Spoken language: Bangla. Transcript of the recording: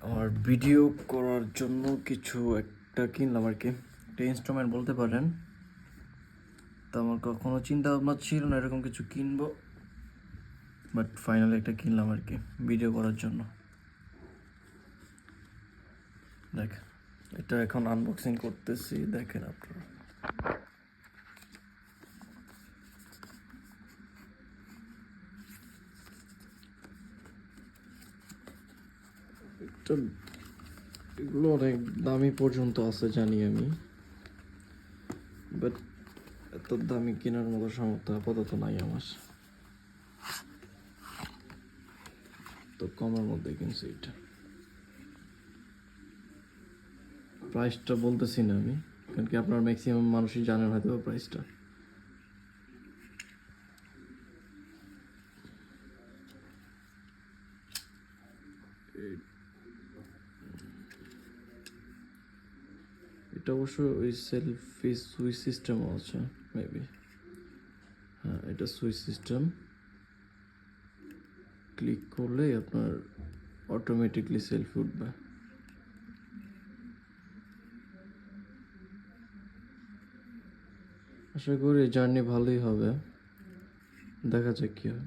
আমার ভিডিও করার জন্য কিছু একটা কিনলাম আর কি, একটা ইনস্ট্রুমেন্ট বলতে পারেন। তো আমার কখনো চিন্তা ভাবনা ছিল না এরকম কিছু কিনবো, বাট ফাইনালি একটা কিনলাম আর কি ভিডিও করার জন্য। দেখ, এটা এখন আনবক্সিং করতেছি, দেখেন আপনারা। এগুলো অনেক দামি পর্যন্ত আছে জানি আমি, বাট এত দামি কেনার মতো সামর্থ্য আপাতত নাই আমার। তো কমের মধ্যে কিনছি এটা। প্রাইসটা বলতেছি না আমি, কারণ কি আপনার ম্যাক্সিমাম মানুষই জানেন হয়তো প্রাইসটা। এটা অবশ্য ওই সেলফি সুইচ সিস্টেমও আছে মেবি। হ্যাঁ, এটা সুইচ সিস্টেম, ক্লিক করলেই আপনার অটোমেটিকলি সেলফি উঠবে। আশা করি জার্নি ভালোই হবে, দেখা যাক কি হয়।